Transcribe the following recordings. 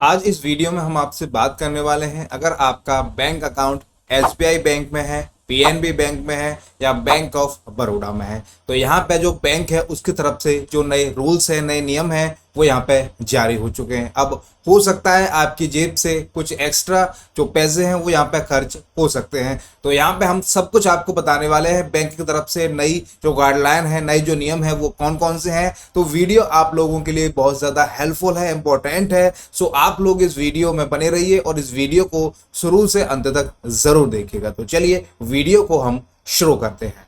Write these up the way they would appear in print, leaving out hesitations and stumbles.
आज इस वीडियो में हम आपसे बात करने वाले हैं, अगर आपका बैंक अकाउंट एसबीआई बैंक में है, पीएनबी बैंक में है या बैंक ऑफ बड़ौदा में है, तो यहाँ पे जो बैंक है उसकी तरफ से जो नए रूल्स है, नए नियम है, वो यहाँ पे जारी हो चुके हैं। अब हो सकता है आपकी जेब से कुछ एक्स्ट्रा जो पैसे हैं वो यहाँ पे खर्च हो सकते हैं, तो यहाँ पे हम सब कुछ आपको बताने वाले हैं। बैंक की तरफ से नई जो गाइडलाइन है, नई जो नियम है वो कौन कौन से हैं, तो वीडियो आप लोगों के लिए बहुत ज़्यादा हेल्पफुल है, इंपॉर्टेंट है। सो आप लोग इस वीडियो में बने रहिए और इस वीडियो को शुरू से अंत तक ज़रूर देखिएगा। तो चलिए वीडियो को हम शुरू करते हैं।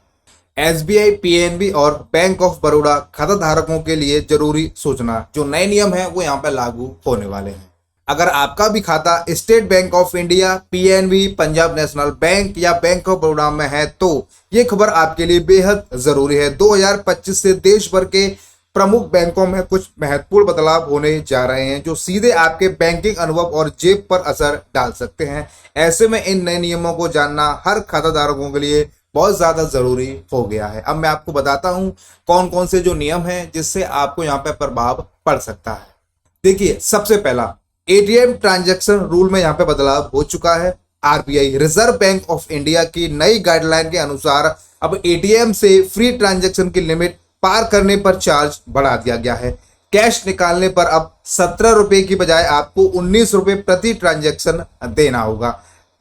एसबीआई, पीएनबी और बैंक ऑफ बड़ौदा खाता धारकों के लिए जरूरी सूचना, जो नए नियम है वो यहाँ पे लागू होने वाले हैं। अगर आपका भी खाता state bank of India, PNB, Punjab national bank या बैंक ऑफ बड़ौदा में है तो ये खबर आपके लिए बेहद जरूरी है। 2025 से देश भर के प्रमुख बैंकों में कुछ महत्वपूर्ण बदलाव होने जा रहे हैं जो सीधे आपके बैंकिंग अनुभव और जेब पर असर डाल सकते हैं। ऐसे में इन नए नियमों को जानना हर खाता धारकों के लिए बहुत ज्यादा जरूरी हो गया है। अब मैं आपको बताता हूं कौन कौन से जो नियम हैं जिससे आपको यहाँ पे प्रभाव पड़ सकता है। देखिए, सबसे पहला एटीएम ट्रांजैक्शन रूल में यहाँ पे बदलाव हो चुका है। RBI, reserve bank of India की नई गाइडलाइन के अनुसार अब एटीएम से फ्री ट्रांजैक्शन की लिमिट पार करने पर चार्ज बढ़ा दिया गया है। कैश निकालने पर अब 17 रुपए की बजाय आपको 19 रुपए प्रति ट्रांजैक्शन देना होगा।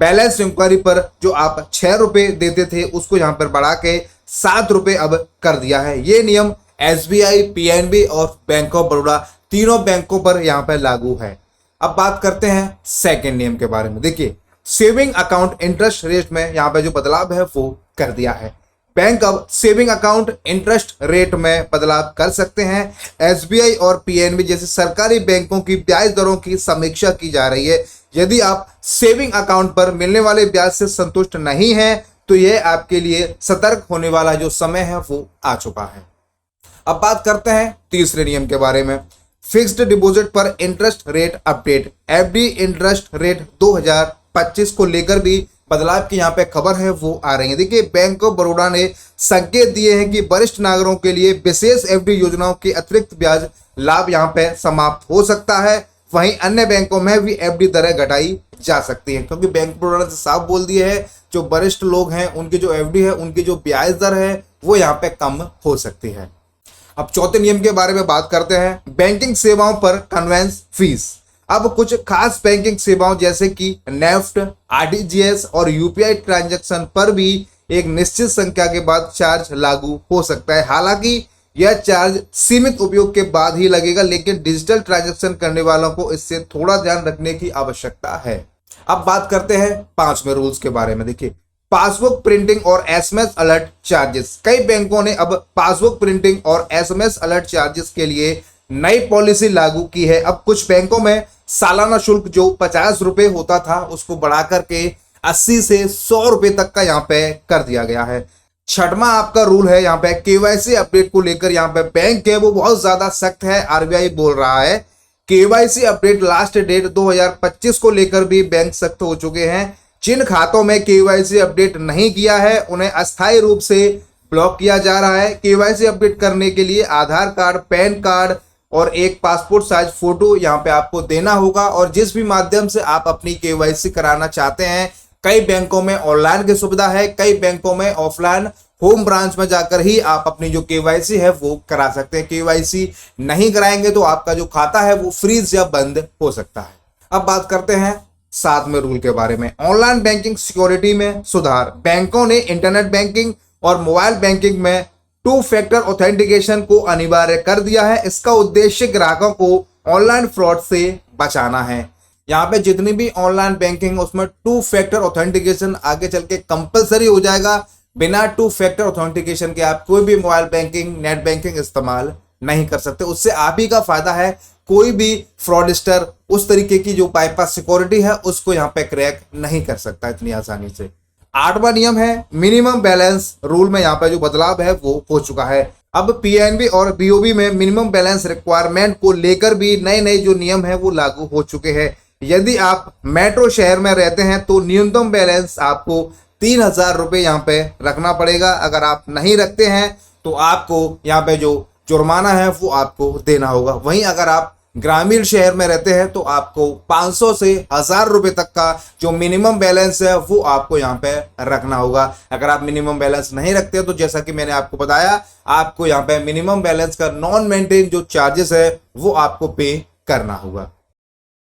बैलेंस इंक्वायरी पर जो आप 6 रुपए देते थे उसको यहाँ पर बढ़ा के 7 रुपए अब कर दिया है। ये नियम एसबीआई, पीएनबी और बैंक ऑफ बड़ौदा तीनों बैंकों पर यहाँ पर लागू है। अब बात करते हैं सेकेंड नियम के बारे में। देखिए, सेविंग अकाउंट इंटरेस्ट रेट में यहाँ पे जो बदलाव है वो कर दिया है। बैंक अब सेविंग अकाउंट इंटरेस्ट रेट में बदलाव कर सकते हैं। एसबीआई और पीएनबी जैसे सरकारी बैंकों की ब्याज दरों की समीक्षा की जा रही है। यदि आप सेविंग अकाउंट पर मिलने वाले ब्याज से संतुष्ट नहीं हैं तो यह आपके लिए सतर्क होने वाला जो समय है वो आ चुका है। अब बात करते हैं तीसरे नियम के बारे में। फिक्स्ड डिपॉजिट पर interest rate update, FD interest rate 2025 को लेकर भी बदलाव की यहाँ पे खबर है वो आ रही है। देखिए, बैंक ऑफ बड़ौदा ने संकेत दिए हैं कि वरिष्ठ नागरिकों के लिए विशेष एफडी योजनाओं के अतिरिक्त ब्याज लाभ यहाँ पे समाप्त हो सकता है। वहीं अन्य बैंकों में भी एफडी दरें घटाई जा सकती हैं, क्योंकि बैंक ऑफ बड़ौदा ने साफ बोल दिए है जो वरिष्ठ लोग हैं उनकी जो एफडी है उनकी जो ब्याज दर है वो यहाँ पे कम हो सकती है। अब चौथे नियम के बारे में बात करते हैं, बैंकिंग सेवाओं पर कन्वेंस फीस। अब कुछ खास बैंकिंग सेवाओं जैसे कि नेफ्ट, आरटीजीएस और यूपीआई ट्रांजैक्शन पर भी एक निश्चित संख्या के बाद चार्ज लागू हो सकता है। हालांकि यह चार्ज सीमित उपयोग के बाद ही लगेगा, लेकिन डिजिटल ट्रांजैक्शन करने वालों को इससे थोड़ा ध्यान रखने की आवश्यकता है। अब बात करते हैं पांचवें रूल्स के बारे में। देखिए, पासबुक प्रिंटिंग और एसएमएस अलर्ट चार्जेस। कई बैंकों ने अब पासबुक प्रिंटिंग और एसएमएस अलर्ट चार्जेस के लिए नई पॉलिसी लागू की है। अब कुछ बैंकों में सालाना शुल्क जो 50 रुपए होता था उसको बढ़ाकर के 80 से 100 रुपए तक का यहाँ पे कर दिया गया है। छठवां आपका रूल है यहाँ पे केवाईसी अपडेट को लेकर। यहाँ पे बैंक है वो बहुत ज्यादा सख्त है। आरबीआई बोल रहा है केवाईसी अपडेट लास्ट डेट 2025 को लेकर भी बैंक सख्त हो चुके हैं। जिन खातों में केवाईसी अपडेट नहीं किया है उन्हें अस्थायी रूप से ब्लॉक किया जा रहा है। केवाईसी अपडेट करने के लिए आधार कार्ड, पैन कार्ड और एक पासपोर्ट साइज फोटो यहाँ पे आपको देना होगा। और जिस भी माध्यम से आप अपनी केवाईसी कराना चाहते हैं, कई बैंकों में ऑनलाइन की सुविधा है, कई बैंकों में ऑफलाइन होम ब्रांच में जाकर ही आप अपनी जो केवाईसी है वो करा सकते हैं। केवाईसी नहीं कराएंगे तो आपका जो खाता है वो फ्रीज या बंद हो सकता है। अब बात करते हैं सातवें रूल के बारे में, ऑनलाइन बैंकिंग सिक्योरिटी में सुधार। बैंकों ने इंटरनेट बैंकिंग और मोबाइल बैंकिंग में 2 फैक्टर ऑथेंटिकेशन को अनिवार्य कर दिया है। इसका उद्देश्य ग्राहकों को ऑनलाइन फ्रॉड से बचाना है। यहाँ पे जितनी भी ऑनलाइन बैंकिंग उसमें 2 फैक्टर ऑथेंटिकेशन आगे चल के कंपलसरी हो जाएगा। बिना 2 फैक्टर ऑथेंटिकेशन के आप कोई भी मोबाइल बैंकिंग, नेट बैंकिंग इस्तेमाल नहीं कर सकते। उससे आप ही का फायदा है, कोई भी फ्रॉडस्टर उस तरीके की जो बाईपास सिक्योरिटी है उसको यहाँ पे क्रैक नहीं कर सकता इतनी आसानी से। आठवां नियम है मिनिमम बैलेंस रूल में यहाँ पे जो बदलाव है वो हो चुका है। अब पीएनबी और बीओबी में मिनिमम बैलेंस रिक्वायरमेंट को लेकर भी नए नए जो नियम है वो लागू हो चुके हैं। यदि आप मेट्रो शहर में रहते हैं तो न्यूनतम बैलेंस आपको 3000 रुपये यहाँ पे रखना पड़ेगा। अगर आप नहीं रखते हैं तो आपको यहाँ पे जो जुर्माना है वो आपको देना होगा। वहीं अगर आप ग्रामीण शहर में रहते हैं तो आपको 500 से 1000 रुपए तक का जो मिनिमम बैलेंस है वो आपको यहाँ पे रखना होगा। अगर आप मिनिमम बैलेंस नहीं रखते तो जैसा कि मैंने आपको बताया, आपको यहाँ पे मिनिमम बैलेंस का नॉन मेंटेन जो चार्जेस है वो आपको पे करना होगा।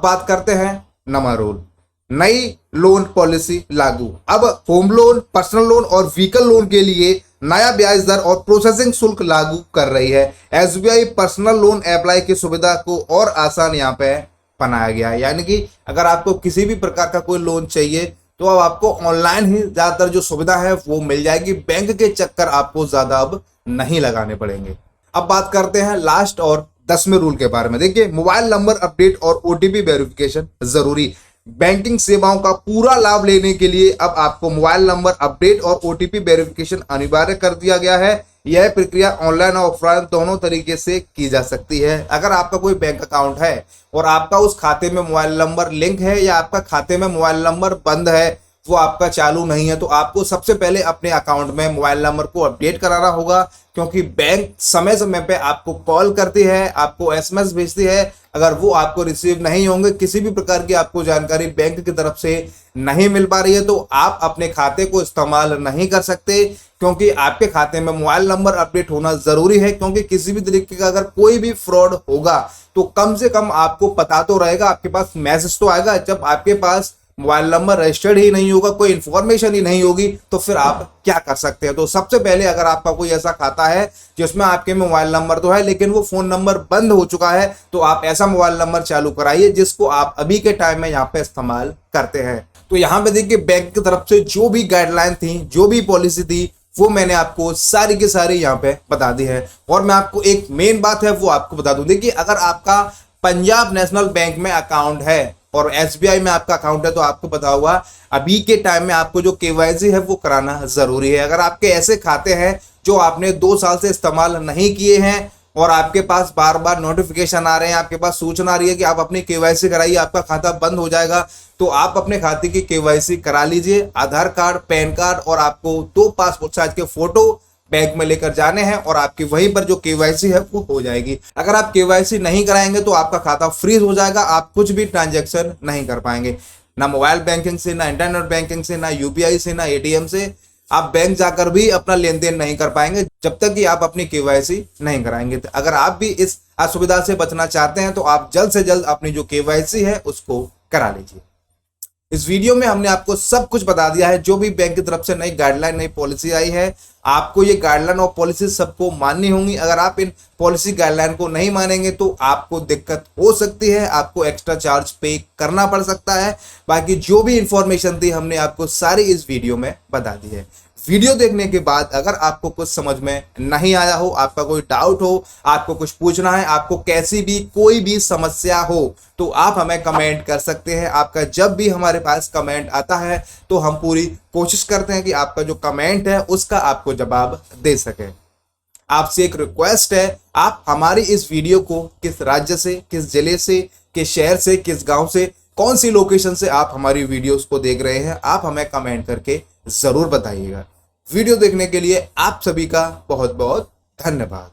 बात करते हैं नवा रूल, नई लोन पॉलिसी लागू। अब होम लोन, पर्सनल लोन और व्हीकल लोन के लिए नया ब्याज दर और प्रोसेसिंग शुल्क लागू कर रही है। एसबीआई पर्सनल लोन अप्लाई की सुविधा को और आसान यहाँ पे बनाया गया है, यानी कि अगर आपको किसी भी प्रकार का कोई लोन चाहिए तो अब आपको ऑनलाइन ही ज्यादातर जो सुविधा है वो मिल जाएगी। बैंक के चक्कर आपको ज्यादा अब नहीं लगाने पड़ेंगे। अब बात करते हैं लास्ट और 10वें रूल के बारे में। देखिए, मोबाइल नंबर अपडेट और ओटीपी वेरिफिकेशन जरूरी। बैंकिंग सेवाओं का पूरा लाभ लेने के लिए अब आपको मोबाइल नंबर अपडेट और ओटीपी वेरिफिकेशन अनिवार्य कर दिया गया है। यह प्रक्रिया ऑनलाइन और ऑफलाइन दोनों तरीके से की जा सकती है। अगर आपका कोई बैंक अकाउंट है और आपका उस खाते में मोबाइल नंबर लिंक है या आपका खाते में मोबाइल नंबर बंद है, वो आपका चालू नहीं है, तो आपको सबसे पहले अपने अकाउंट में मोबाइल नंबर को अपडेट कराना होगा, क्योंकि बैंक समय समय पे आपको कॉल करती है, आपको एसएमएस भेजती है। अगर वो आपको रिसीव नहीं होंगे, किसी भी प्रकार की आपको जानकारी बैंक की तरफ से नहीं मिल पा रही है, तो आप अपने खाते को इस्तेमाल नहीं कर सकते, क्योंकि आपके खाते में मोबाइल नंबर अपडेट होना जरूरी है। क्योंकि किसी भी तरीके का अगर कोई भी फ्रॉड होगा तो कम से कम आपको पता तो रहेगा, आपके पास मैसेज तो आएगा। जब आपके पास मोबाइल नंबर रजिस्टर्ड ही नहीं होगा, कोई इंफॉर्मेशन ही नहीं होगी, तो फिर आप क्या कर सकते हैं। तो सबसे पहले अगर आपका कोई ऐसा खाता है जिसमें आपके मोबाइल नंबर तो है लेकिन वो फोन नंबर बंद हो चुका है, तो आप ऐसा मोबाइल नंबर चालू कराइए जिसको आप अभी के टाइम में यहाँ पे इस्तेमाल करते हैं। तो यहाँ पे देखिए, बैंक की तरफ से जो भी गाइडलाइन थी, जो भी पॉलिसी थी, वो मैंने आपको सारी की सारी यहाँ पे बता दी है। और मैं आपको एक मेन बात है वो आपको बता दूं। देखिए, अगर आपका पंजाब नेशनल बैंक में अकाउंट है और एसबीआई में आपका अकाउंट है, तो आपको पता होगा अभी के टाइम में आपको जो केवाईसी है वो कराना जरूरी है। अगर आपके ऐसे खाते हैं जो आपने 2 साल से इस्तेमाल नहीं किए हैं और आपके पास बार बार नोटिफिकेशन आ रहे हैं, आपके पास सूचना आ रही है कि आप अपनी केवाईसी कराइए, आपका खाता बंद हो जाएगा, तो आप अपने खाते की केवाईसी करा लीजिए। आधार कार्ड, पैन कार्ड और आपको 2 पासपोर्ट साइज के फोटो बैंक में लेकर जाने हैं और आपकी वहीं पर जो केवाईसी है वो हो जाएगी। अगर आप केवाईसी नहीं कराएंगे तो आपका खाता फ्रीज हो जाएगा, आप कुछ भी ट्रांजैक्शन नहीं कर पाएंगे, ना मोबाइल बैंकिंग से, ना इंटरनेट बैंकिंग से, ना यूपीआई से, ना एटीएम से। आप बैंक जाकर भी अपना लेन देन नहीं कर पाएंगे जब तक कि आप अपनी केवाईसी नहीं कराएंगे। तो अगर आप भी इस असुविधा से बचना चाहते हैं तो आप जल्द से जल्द अपनी जो केवाईसी है उसको करा लीजिए। इस वीडियो में हमने आपको सब कुछ बता दिया है, जो भी बैंक की तरफ से नई गाइडलाइन, नई पॉलिसी आई है, आपको ये गाइडलाइन और पॉलिसी सबको माननी होंगी। अगर आप इन पॉलिसी गाइडलाइन को नहीं मानेंगे तो आपको दिक्कत हो सकती है, आपको एक्स्ट्रा चार्ज पे करना पड़ सकता है। बाकी जो भी इंफॉर्मेशन थी हमने आपको सारी इस वीडियो में बता दी है। वीडियो देखने के बाद अगर आपको कुछ समझ में नहीं आया हो, आपका कोई डाउट हो, आपको कुछ पूछना है, आपको कैसी भी कोई भी समस्या हो, तो आप हमें कमेंट कर सकते हैं। आपका जब भी हमारे पास कमेंट आता है तो हम पूरी कोशिश करते हैं कि आपका जो कमेंट है उसका आपको जवाब दे सके। आपसे एक रिक्वेस्ट है, आप हमारी इस वीडियो को किस राज्य से, किस जिले से, किस शहर से, किस गांव से, कौन सी लोकेशन से आप हमारी वीडियोस को देख रहे हैं, आप हमें कमेंट करके जरूर बताइएगा। वीडियो देखने के लिए आप सभी का बहुत बहुत धन्यवाद।